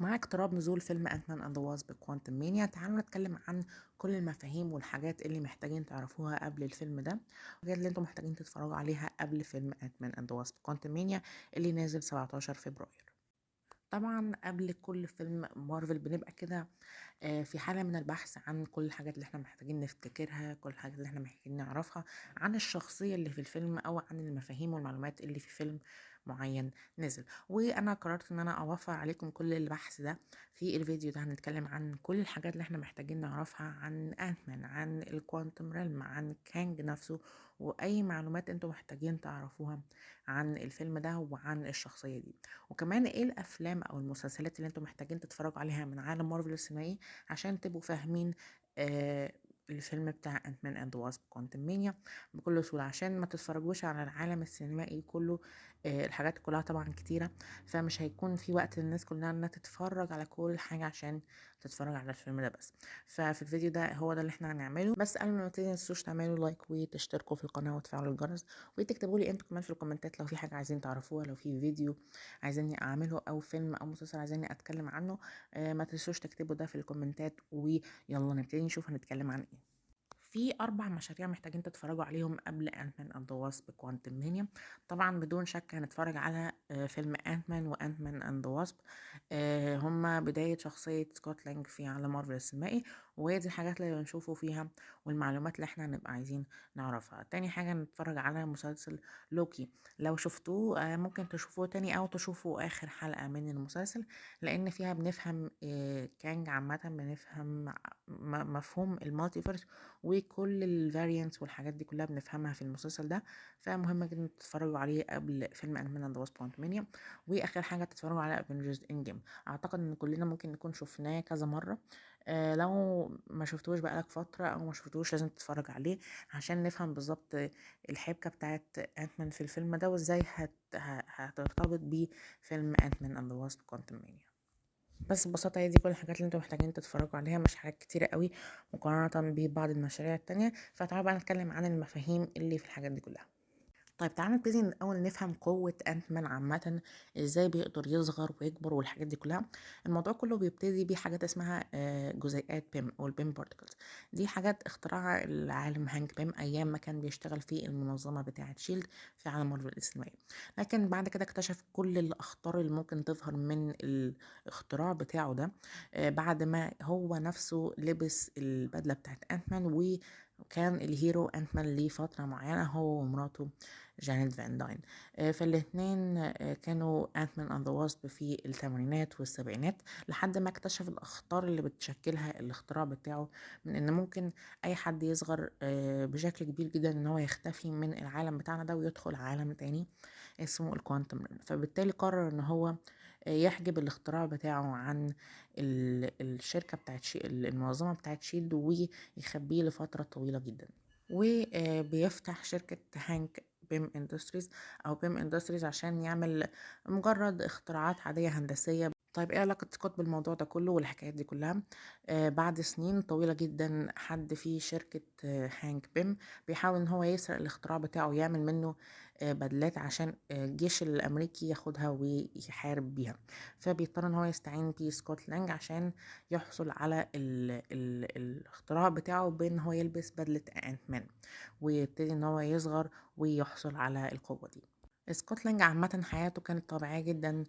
مع اقتراب نزول فيلم انت مان اند ذا واسب كوانتم مانيا، تعالوا نتكلم عن كل المفاهيم والحاجات اللي محتاجين تعرفوها قبل الفيلم ده، والحاجات اللي انتم محتاجين تتفرجوا عليها قبل فيلم انت مان اند ذا واسب كوانتم مانيا اللي نازل 17 فبراير. طبعا قبل كل فيلم مارفل بنبقى كده في حالة من البحث عن كل الحاجات اللي احنا محتاجين نفتكرها، كل الحاجات اللي احنا محتاجين نعرفها عن الشخصية اللي في الفيلم او عن المفاهيم والمعلومات اللي في فيلم معين نزل. وانا قررت ان انا اوفر عليكم كل البحث ده في الفيديو ده. هنتكلم عن كل الحاجات اللي احنا محتاجين نعرفها عن انتمان، عن الكوانتم ريلم، عن كانج نفسه، واي معلومات انتم محتاجين تعرفوها عن الفيلم ده وعن الشخصية دي. وكمان ايه الافلام او المسلسلات اللي انتم محتاجين تتفرجوا عليها من عالم مارفل السينمائي عشان تبقوا فاهمين الفيلم بتاع انت مان اند واسب كوانتمانيا بكل سهولة، عشان ما تتفرجوش على العالم السينمائي كله. الحاجات كلها طبعا كتيرة، فمش هيكون في وقت للناس كلها انها تتفرج على كل حاجة عشان تتفرج على الفيلم ده بس. ففي الفيديو ده هو ده اللي احنا هنعمله. بس قبل ما نبتدي متنسوش تعملوا لايك وتشتركوا في القناة وتفعلوا الجرس، وتكتبوا لي انتوا كمان في الكومنتات لو في حاجة عايزين تعرفوها، لو في فيديو عايزيني اعمله او فيلم او مسلسل عايزيني اتكلم عنه. ما تنسوش تكتبوا ده في الكومنتات، ويلا نبتدي نشوف هنتكلم عن ايه. في 4 مشاريع محتاجين تتفرجوا عليهم قبل انت مان اند ذا واسب كوانتم مانيا. طبعا بدون شك هنتفرج على فيلم انت مان وانت مان اند ذا واسب. هما بداية شخصية سكوت لانج في عالم مارفل السينمائي، وهي دي الحاجات اللي بنشوفه فيها والمعلومات اللي احنا هنبقى عايزين نعرفها. تاني حاجة نتفرج على مسلسل لوكي. لو شفتوه ممكن تشوفوه تاني او تشوفوا اخر حلقة من المسلسل، لان فيها بنفهم كانج عامة، بنفهم مفهوم المالتيفيرس وكل الفاريانتس والحاجات دي كلها بنفهمها في المسلسل ده. فمهم جدا تتفرجوا عليه قبل فيلم انت مان اند ذا واسب كوانتمانيا. واخر حاجه تتفرجوا على افنجرز اند جيم. اعتقد ان كلنا ممكن نكون شفناه كذا مره. لو ما شفتوش بقالك فتره او ما شفتوش لازم تتفرج عليه عشان نفهم بالظبط الحبكه بتاعت انت مان في الفيلم ده، وازاي هترتبط بفيلم انت مان اند ذا واسب كوانتمانيا. بس ببساطة هي دي كل الحاجات اللي انتوا محتاجين تتفرجوا عليها، مش حاجات كتيرة قوي مقارنة ببعض المشاريع التانية. فتعالوا بقى نتكلم عن المفاهيم اللي في الحاجات دي كلها. طيب تعالى نبتدي من الأول نفهم قوة أنت مان عامة، ازاي بيقدر يصغر ويكبر والحاجات دي كلها. الموضوع كله بيبتدي بحاجات اسمها جزيئات بيم أو البيم بارتكلز. دي حاجات اخترعها العالم هانك بيم أيام ما كان بيشتغل في المنظمة بتاعة شيلد في عالم مارفل السينمائي. لكن بعد كده اكتشف كل الأخطار اللي ممكن تظهر من الاختراع بتاعه ده، بعد ما هو نفسه لبس البدلة بتاعة أنت مان، وكان الهيرو أنت مان لفترة معينة هو ومراته جانيت فان داين. فالاتنين كانوا انت مان اند ذا واسب في الثمانينات والسبعينات، لحد ما اكتشف الاخطار اللي بتشكلها الاختراع بتاعه، من ان ممكن اي حد يصغر بشكل كبير جدا، ان هو يختفي من العالم بتاعنا ده ويدخل عالم تاني اسمه الكوانتم ريم. فبالتالي قرر ان هو يحجب الاختراع بتاعه عن الشركة بتاعت المنظمة بتاعت شيلد، ويخبيه لفترة طويلة جدا. وبيفتح شركة هانك بيم اندستريز او بيم اندستريز عشان يعمل مجرد اختراعات عادية هندسية. طيب ايه علاقة سكوت بالموضوع ده كله والحكايات دي كلها؟ بعد سنين طويلة جدا حد في شركة هانك بيم بيحاول ان هو يسرق الاختراع بتاعه ويعمل منه بدلات عشان الجيش الامريكي ياخدها ويحارب بيها. فبيضطر ان هو يستعين بسكوت لانج عشان يحصل على الاختراع بتاعه، بان هو يلبس بدلة انت مان ويبتدي ان هو يصغر ويحصل على القوة دي. اسكتلانج عامة حياته كانت طبيعية جدا.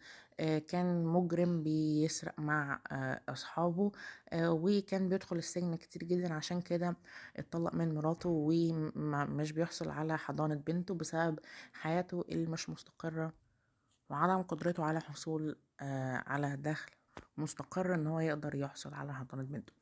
كان مجرم بيسرق مع أصحابه، وكان بيدخل السجن كتير جدا. عشان كده اتطلق من مراته ومش بيحصل على حضانة بنته بسبب حياته اللي مش مستقرة، وعدم قدرته على حصول على دخل مستقر ان هو يقدر يحصل على حضانة بنته.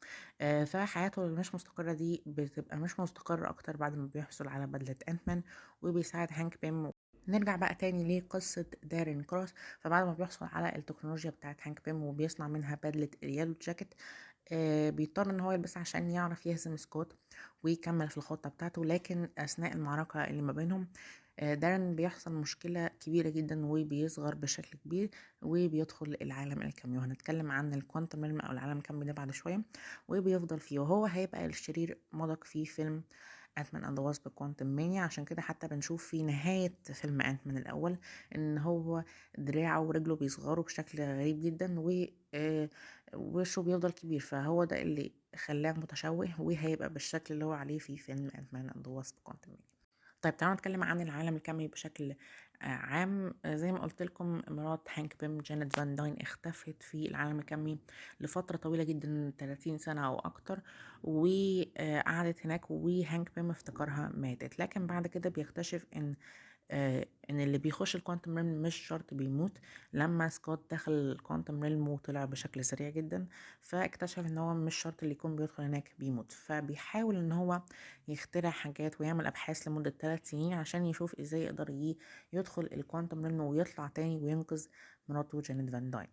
فحياته اللي مش مستقرة دي بتبقى مش مستقرة اكتر بعد ما بيحصل على بدلة انتمان وبيساعد هانك بيم. نرجع بقى تاني لقصة دارين كروس. فبعد ما بيحصل على التكنولوجيا بتاعت هانك بيم وبيصنع منها بدلة اليالو جاكيت، بيضطر ان هو يلبسها عشان يعرف يهزم سكوت ويكمل في الخطة بتاعته. لكن اثناء المعركة اللي ما بينهم دارين بيحصل مشكلة كبيرة جدا وبيصغر بشكل كبير وبيدخل العالم الكامل. وهنتكلم عن الكوانتم ريلم او العالم الكامل ده بعد شوية. وبيفضل فيه وهو هيبقى الشرير مضك في فيلم انت مان اند ذا واسب كوانتم مانيا. عشان كده حتى بنشوف في نهاية فيلم انت مان الاول ان هو دراعه ورجله بيصغروا بشكل غريب جدا، آآ وشه بيفضل كبير، فهو ده اللي خلّاه متشوّه وهيبقى بالشكل اللي هو عليه في فيلم Ant-Man and the Wasp: Quantumania. طيب تعالوا نتكلم عن العالم الكمي بشكل عام. زي ما قلت لكم مرات هانك بيم جانيت فان داين اختفت في العالم الكمي لفترة طويلة جدا 30 سنة أو أكتر، وقعدت هناك وهانك بيم افتكرها ماتت، لكن بعد كده بيكتشف ان اللي بيخش الكوانتم ريلم مش شرط بيموت. لما سكوت دخل الكوانتم ريلم وطلع بشكل سريع جدا، فاكتشف ان هو مش شرط اللي يكون بيدخل هناك بيموت، فبيحاول ان هو يخترع حاجات ويعمل ابحاث لمدة 3 سنين عشان يشوف ازاي يقدر يدخل الكوانتم ريلم ويطلع تاني وينقذ مراته جانيت فان داين.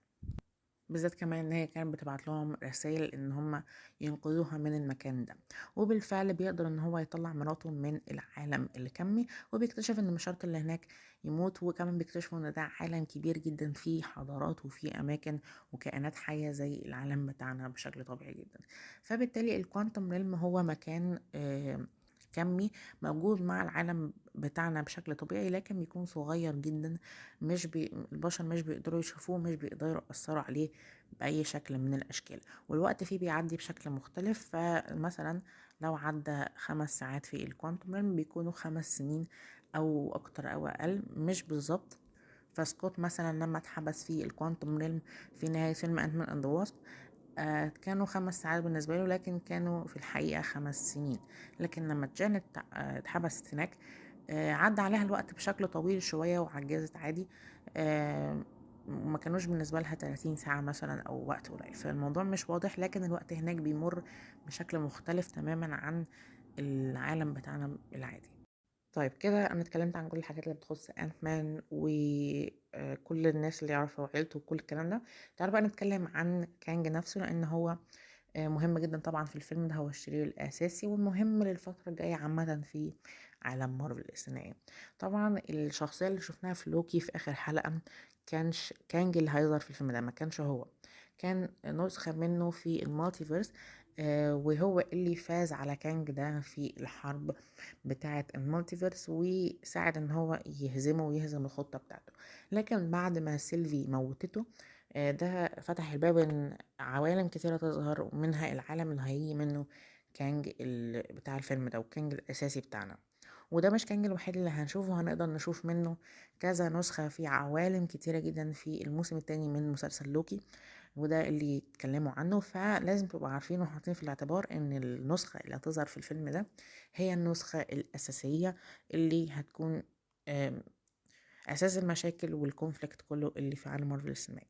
بالذات كمان ان هي كانت بتبعت لهم رسائل ان هم ينقذوها من المكان ده، وبالفعل بيقدر ان هو يطلع مراته من العالم الكمي، وبيكتشف ان مش شرط اللي هناك يموت، وكمان بيكتشفوا ان ده عالم كبير جدا فيه حضارات وفيه اماكن وكائنات حية زي العالم بتاعنا بشكل طبيعي جدا. فبالتالي الكوانتم ريلم هو مكان كمي موجود مع العالم بتاعنا بشكل طبيعي، لكن بيكون صغير جدا. البشر مش بيقدروا يشوفوه، مش بيقدروا يأثروا عليه بأي شكل من الأشكال، والوقت فيه بيعدي بشكل مختلف. فمثلا لو عدى 5 ساعات في الكوانتم ريلم بيكونوا 5 سنين أو أكتر أو أقل، مش بالظبط. فسكوت مثلا لما اتحبس في الكوانتم ريلم في نهاية فيلم أنت مان أند ذا واسب، كانوا 5 ساعات بالنسبة له، لكن كانوا في الحقيقة 5 سنين. لكن لما جانت اتحبست هناك، عدى عليها الوقت بشكل طويل شوية وعجزت عادي. وما كانوش بالنسبة لها 30 ساعة مثلا أو وقت قليل، فالموضوع مش واضح، لكن الوقت هناك بيمر بشكل مختلف تماما عن العالم بتاعنا العادي. طيب كده أنا اتكلمت عن كل الحاجات اللي بتخص أنت مان وكل الناس اللي يعرفها وعيلته وكل الكلام ده. تعالوا بقى نتكلم عن كانج نفسه، لأن هو مهم جدا طبعا في الفيلم ده، هو الشرير الأساسي والمهم للفترة الجاية عامة في عالم مارفل السينمائي. طبعا الشخصية اللي شفناها في لوكي في آخر حلقة كانش كانج اللي هيظهر في الفيلم ده، ما كانش هو، كان نسخة منه في المالتيفيرس. وهو اللي فاز على كانج ده في الحرب بتاعة المالتيفيرس، وساعد ان هو يهزمه ويهزم الخطة بتاعته. لكن بعد ما سيلفي موتته، ده فتح الباب ان عوالم كتيرة تظهر، ومنها العالم اللي هيجي منه كانج بتاع الفيلم ده وكانج الأساسي بتاعنا. وده مش كانج الوحيد اللي هنشوفه، هنقدر نشوف منه كذا نسخة في عوالم كتيرة جدا في الموسم التاني من مسلسل لوكي، وده اللي يتكلموا عنه. فلازم تبقوا عارفين وحاطين في الاعتبار ان النسخة اللي هتظهر في الفيلم ده هي النسخة الأساسية اللي هتكون آم، أساس المشاكل والكونفليكت كله اللي في عالم مارفل السينمائي.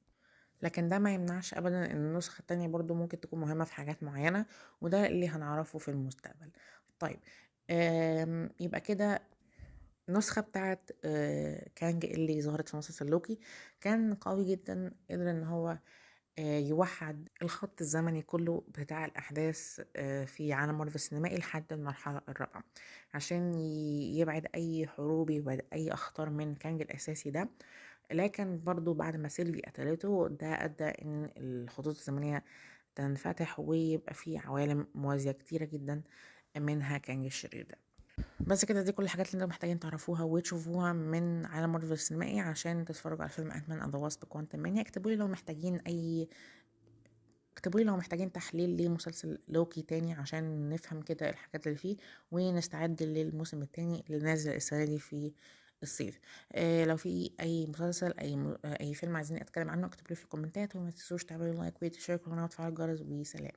لكن ده ما يمنعش ابدا ان النسخة التانية برضو ممكن تكون مهمة في حاجات معينة، وده اللي هنعرفه في المستقبل. طيب، يبقى كده النسخة بتاعت كانج اللي ظهرت في مسلسل لوكي كان قوي جدا، قدر ان هو يوحد الخط الزمني كله بتاع الأحداث في عالم مارفل السينمائي لحد المرحلة الرابعة، عشان يبعد أي حروب، يبعد أي أخطار من كانج الأساسي ده. لكن برضو بعد ما سيلفي قتلته، ده أدى إن الخطوط الزمنية تنفتح ويبقى في عوالم موازية كتيرة جدا، منها كانج الشرير ده. بس كده دي كل الحاجات اللي انتم محتاجين تعرفوها وتشوفوها من عالم مارفل السينمائي عشان تتفرجوا على فيلم انت مان اند ذا واسب: كوانتمانيا. اكتبوا لي لو محتاجين تحليل لمسلسل لوكي تاني عشان نفهم كده الحاجات اللي فيه، ونستعد للموسم التاني اللي نازل السنة دي في الصيف. لو في اي مسلسل اي فيلم عايزين اتكلم عنه اكتبوا لي في الكومنتات، وما تنسوش تعملوا لايك وتشاركوا القناه وتفعلوا الجرس. وسلام.